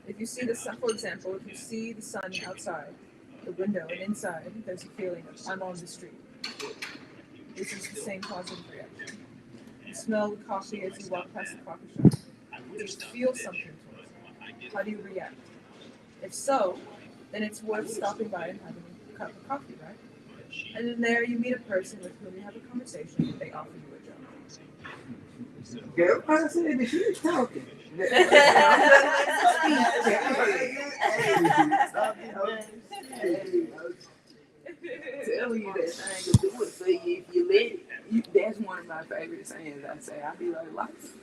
If you see the sun, for example, if you see the sun outside the window and inside, there's a feeling of I'm on the street. This is the same positive reaction. You smell the coffee as you walk past the coffee shop. You just feel something towards it. How do you react? If so, then it's worth stopping by and having a cup of coffee, right? And then there you meet a person with whom you have a conversation, they offer you a job. Girl, I said that she was talking. Telling you that thing to do it for you if you let it. That's one of my favorite sayings I say. I be like, life,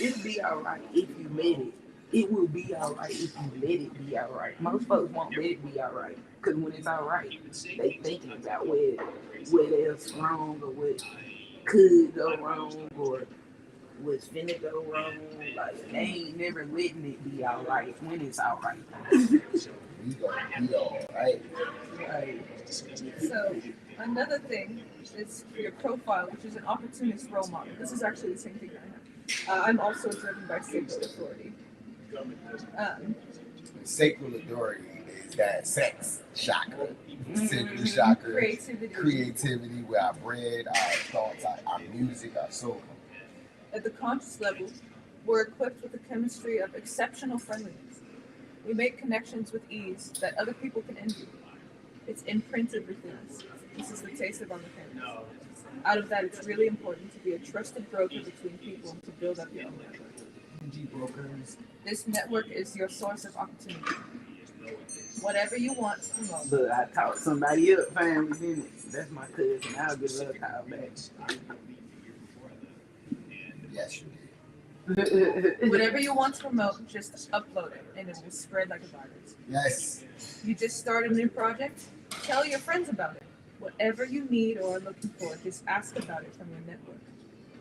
it'll be all right if you let it. It will be all right if you let it be all right. Most folks won't let it be all right. Because when it's all right, they thinking about what else wrong or what could go wrong or what's finna go wrong. Like, they ain't never letting it be all right when it's all right. We gonna be all right. So another thing is your profile, which is an opportunist role model. This is actually the same thing I have. I'm also driven by sacral authority. Sacral authority is that sex chakra. sacral chakra, Creativity. where our bread, our thoughts, our music, our soul. At the conscious level, we're equipped with the chemistry of exceptional friendliness. We make connections with ease that other people can envy. It's imprinted within us. This is the taste of understanding. Out of that, it's really important to be a trusted broker between people and to build up your own network. Brokers. This network is your source of opportunity. Whatever you want to promote. Look, I taught somebody up, family business. That's my cousin. I'll give her a call back. Yes, you did. Whatever you want to promote, just upload it and it will spread like a virus. Yes. You just started a new project, tell your friends about it. Whatever you need or are looking for, just ask about it from your network.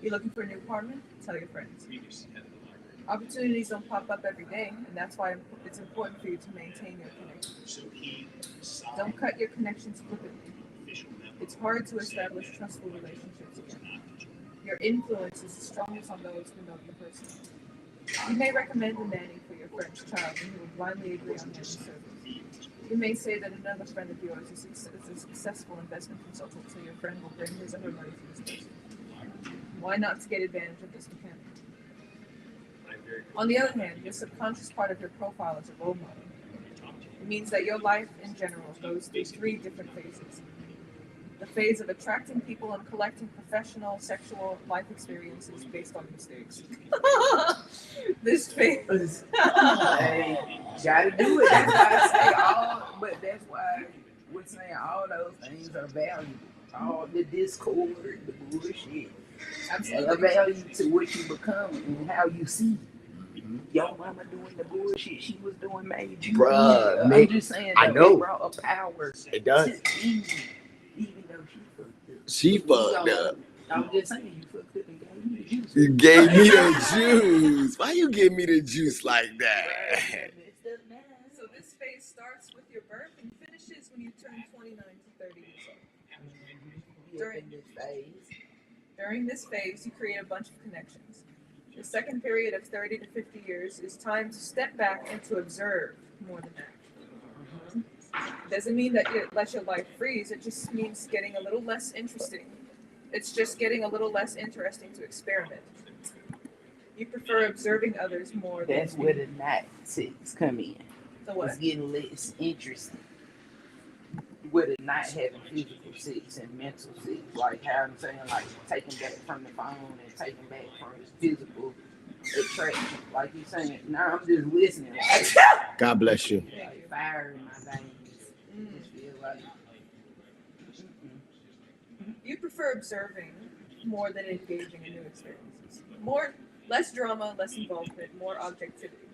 You're looking for a new apartment? Tell your friends. Opportunities don't pop up every day, and that's why it's important for you to maintain your connections. Don't cut your connections flippantly. It's hard to establish trustful relationships again. Your influence is strongest on those who know you personally. You may recommend a nanny for your friend's child, and he will blindly agree on nanny service. You may say that another friend of yours is a successful investment consultant, so your friend will bring his or her money to this person. Why not to get advantage of this mechanic? On the other hand, your subconscious part of your profile is a role model. It means that your life in general goes through 3 different phases. The phase of attracting people and collecting professional, sexual life experiences based on mistakes. This phase. Hey, gotta do it. That's why I say all, but that's why we're saying all those things are valuable. All the discord, the bullshit. Absolutely. They are value to what you become and how you see. Your mama doing the bullshit she was doing made you. Bruh, I'm just saying that I know. it brought a power. It does. To you, even though She fucked up. I'm just saying you fucked up and gave me the juice. You gave me the juice. Why you give me the juice like that? So this phase starts with your birth and finishes when you turn 29 to 30 years old. During this phase, you create a bunch of connections. The second period of 30 to 50 years is time to step back and to observe more than act. Doesn't mean that you let your life freeze. It just means getting a little less interesting. It's just getting a little less interesting to experiment. You prefer observing others more than... That's where the night six come in. So what? It's getting less interesting. Where the not having physical sex and mental sex, like how I'm saying, like taking back from the phone and taking back from physical attraction. Like you're saying, now I'm just listening. Like, God bless you. like fire in my veins. Just feel like You prefer observing more than engaging in new experiences. Less drama, less involvement, more objectivity.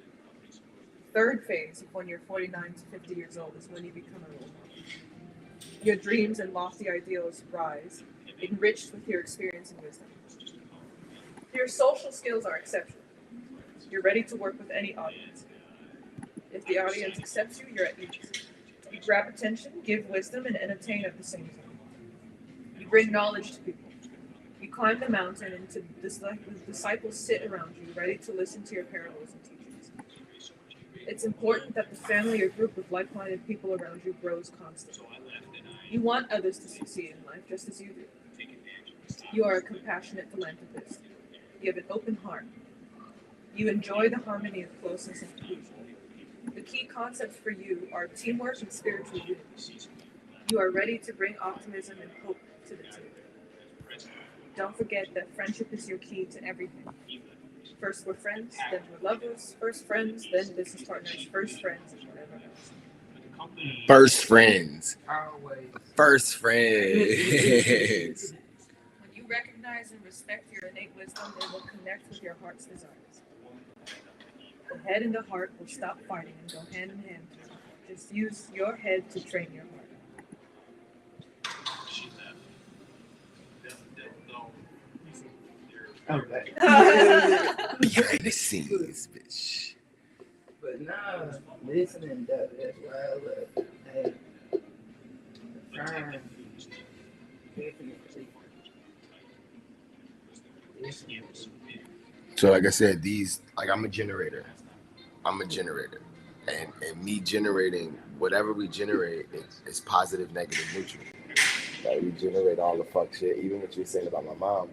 Third phase of when you're 49 to 50 years old is when you become a role model. Your dreams and lofty ideals rise, enriched with your experience and wisdom. Your social skills are exceptional. You're ready to work with any audience. If the audience accepts you, you're at ease. You grab attention, give wisdom, and entertain at the same time. You bring knowledge to people. You climb the mountain and disciples sit around you, ready to listen to your parables and teachings. It's important that the family or group of like-minded people around you grows constantly. You want others to succeed in life just as you do. You are a compassionate philanthropist. You have an open heart. You enjoy the harmony of closeness and inclusion. The key concepts for you are teamwork and spiritual unity. You are ready to bring optimism and hope to the table. Don't forget that friendship is your key to everything. First we're friends, then we're lovers, first friends, then business partners, first friends, and whatever else. First friends. always. First friends. When you recognize and respect your innate wisdom, it will connect with your heart's desires. The head and the heart will stop fighting and go hand in hand. Just use your head to train your heart. Okay. Behind the scenes, bitch. But nah, listening though, that's why I love it. Definitely. So like I said, I'm a generator. And me generating whatever we generate is positive, negative, neutral. Like we generate all the fuck shit. Even what you're saying about my mom.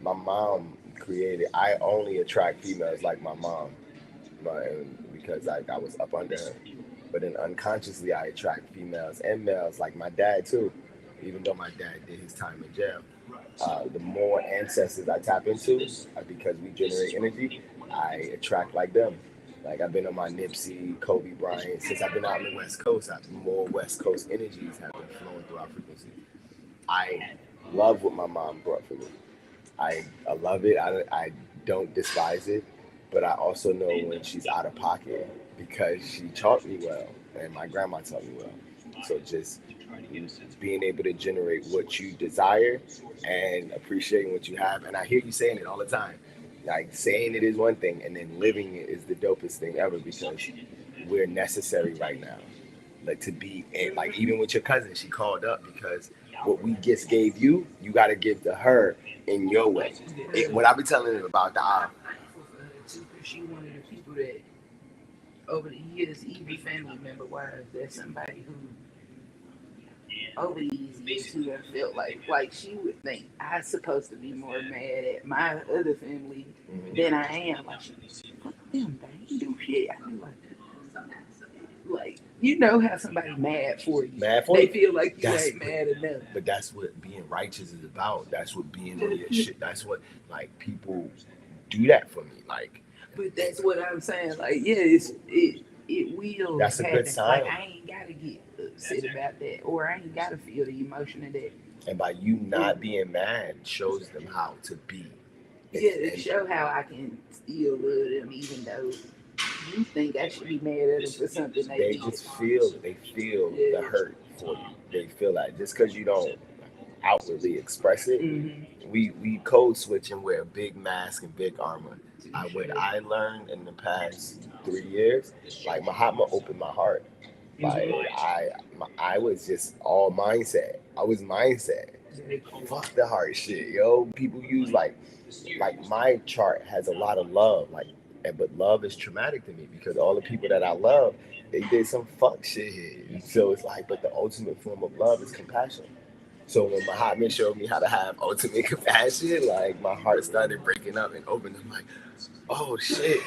My mom created. I only attract females like my mom, because I was up under her. But then unconsciously, I attract females and males like my dad too. Even though my dad did his time in jail, the more ancestors I tap into, because we generate energy, I attract like them. Like I've been on my Nipsey, Kobe Bryant. Since I've been out in the West Coast, more West Coast energies have been flowing through our frequency. I love what my mom brought for me. I love it. I don't despise it, but I also know when she's out of pocket because she taught me well and my grandma taught me well. So just being able to generate what you desire and appreciating what you have. And I hear you saying it all the time. Like saying it is one thing and then living it is the dopest thing ever because we're necessary right now. Like to be, and like even with your cousin, she called up because what we just gave you, you got to give to her in your way. What I be telling her about the she one of the people that over the years, even family member wise, there's somebody who over these years who have felt like she would think I'm supposed to be more mad at my other family than I am. Like she fuck them, they ain't do shit. I be like you know how somebody mad for you. They feel like you ain't mad enough. But that's what being righteous is about. That's what being on your shit. That's what like people do that for me. Like, but that's what I'm saying. Like, yeah, it will. That's happen. A good sign. Like I ain't gotta get upset about that, or I ain't gotta feel the emotion of that. And by you not being mad shows them how to be. Yeah, show how I can still love them, even though you think I should be mad at them for something they did. Just feel. They feel the hurt for you. They feel that just because you don't outwardly express it. Mm-hmm. We code switch and wear big mask and big armor. What I learned in the past 3 years, like Mahatma opened my heart. Like I was just all mindset. I was mindset. Fuck the hard shit, yo. People use like my chart has a lot of love, but love is traumatic to me because all the people that I love, they did some fuck shit here. So it's like, but the ultimate form of love is compassion. So when Mahatma showed me how to have ultimate compassion, like my heart started breaking up and opening. I'm like, oh shit,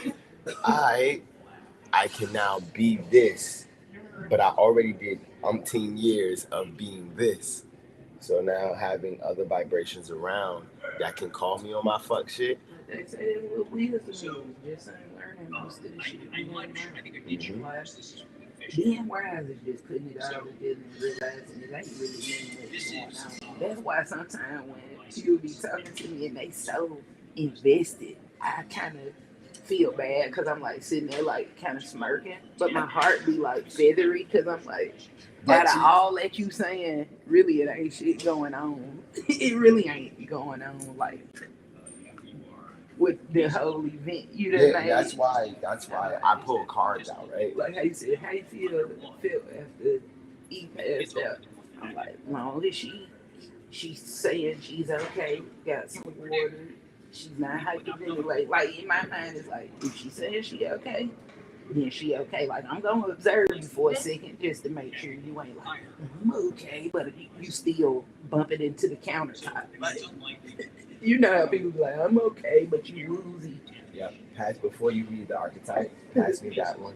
I can now be this, but I already did umpteen years of being this. So now having other vibrations around that can call me on my fuck shit. They say what we as just ain't learning most of the shit we want to learn. Being wise is just putting it all together and realizing it ain't really mean what's going on. That's why sometimes when people be talking to me and they so invested, I kind of feel bad because I'm like sitting there like kind of smirking, but my heart be like feathery because I'm like, out of all that you saying, really it ain't shit going on. It really ain't going on like with the whole event. You know what I mean? That's why I pull cards out, right? Like how you said, how you feel after E passed out? I'm like, long as she's saying she's okay, got some water, she's not hyperventilating. Like in my mind, it's like if she says she okay, then she okay. Like I'm gonna observe you for a second just to make sure you ain't like I'm okay, but you still bumping into the countertop. Like, you know how people be like, I'm okay, but you woozy. Yeah. Pass before you read the archetype. Pass me that one.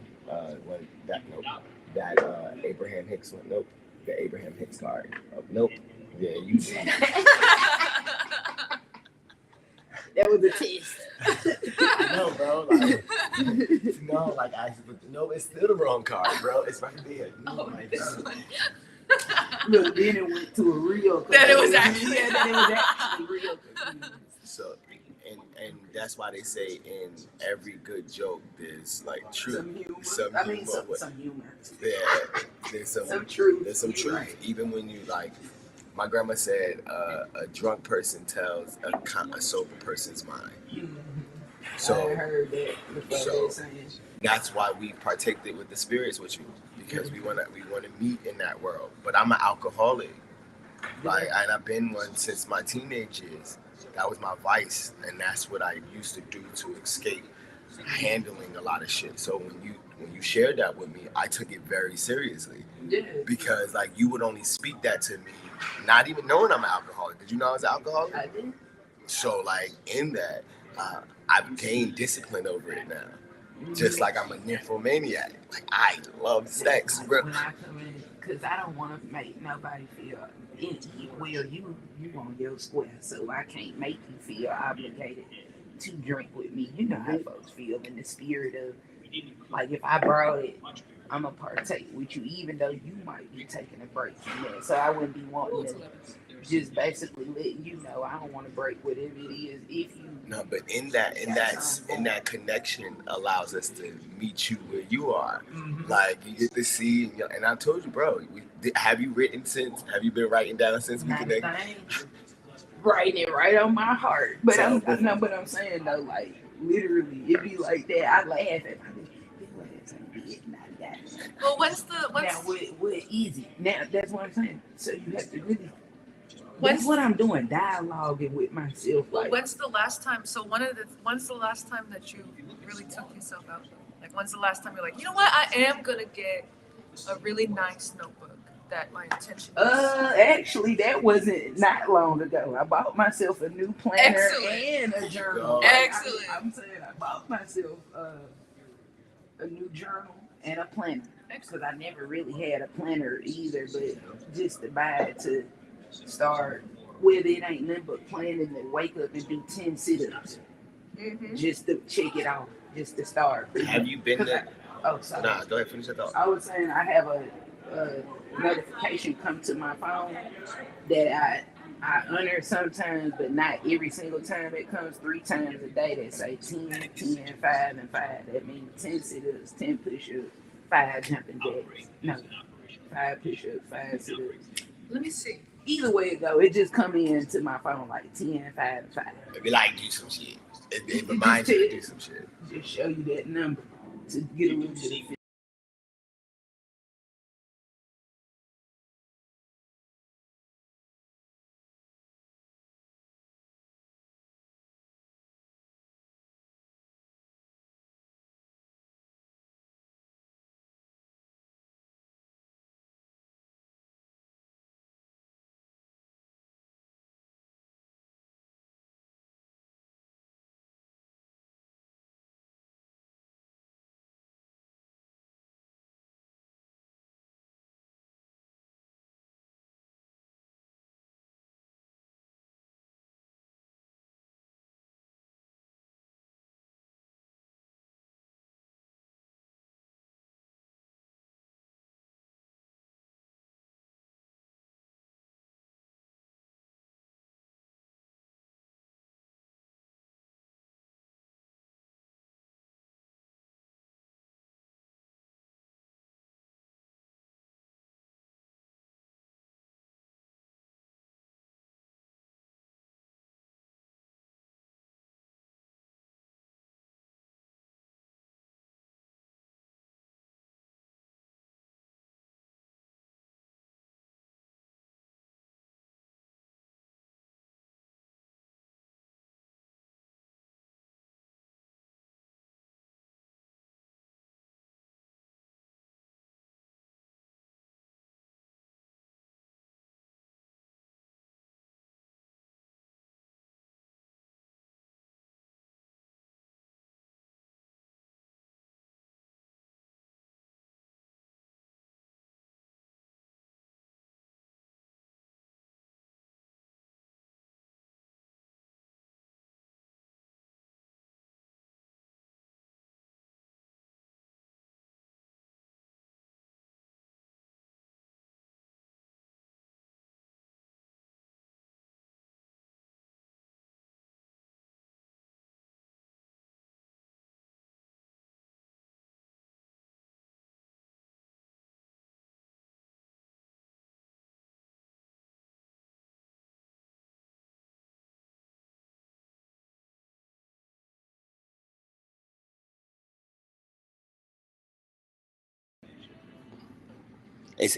That Abraham Hicks one. Nope. The Abraham Hicks card. Oh, nope. Yeah, you. That was a test. I know, bro. No, it's still the wrong card, bro. It's right there. Look, then it went to a real. That it was actually real. So, and that's why they say in every good joke there's like truth. Some humor. Yeah, there's some truth. There's some truth. Right. Even when you like, my grandma said, a drunk person tells a sober person's mind. Mm-hmm. So I heard that before. That's why we partake it with the spirits with you. Because we wanna meet in that world. But I'm an alcoholic. And I've been one since my teenage years. That was my vice, and that's what I used to do to escape handling a lot of shit. So when you when you shared that with me, I took it very seriously. Yeah. Because like you would only speak that to me, not even knowing I'm an alcoholic. Did you know I was an alcoholic? I did. So like in that, I've gained discipline over it now. Just like I'm a nymphomaniac. Like I love sex, Like bro. when I come in, because I don't want to make nobody feel well. You on your square, so I can't make you feel obligated to drink with me. You know how folks feel in the spirit of like if I brought it, I'm gonna partake with you, even though you might be taking a break from that. So I wouldn't be wanting to just basically letting you know I don't want to break whatever it is. If you No, but in that connection allows us to meet you where you are. Mhm. Like you get to see, and I told you, bro. Have you written since? Have you been writing down since we connected? Writing it right on my heart. But So, but I'm saying though, like literally, it be like that. I laugh at my Well, when's now what is it? Now that's what I'm saying. So you have to really. When's That's what I'm doing, dialoguing with myself. well, Like, when's the last time? So when's the last time that you really took yourself out? Like, when's the last time you're like, you know what? I am gonna get a really nice notebook that my intention is. Actually, that wasn't not long ago. I bought myself a new planner and a journal. Excellent. I'm saying I bought myself a new journal and a planner because I never really had a planner either, but just to buy it to start with it ain't nothing but planning to wake up and do 10 sit-ups just to check it out, just to start. Have you been there? Oh, sorry. Nah, go ahead, finish that thought. I was saying I have a notification come to my phone that I honor sometimes, but not every single time. It comes 3 times a day that say 10, 10, 5, and 5. That means 10 sit-ups, 10 push-ups, 5 jumping jacks. No, 5 push-ups, 5 sit-ups. Let me see. Either way it go, it just come into my phone like 10, 5, and 5. It'd be like, do some shit. It reminds you to do some shit. Just show you that number to get a little bit of It's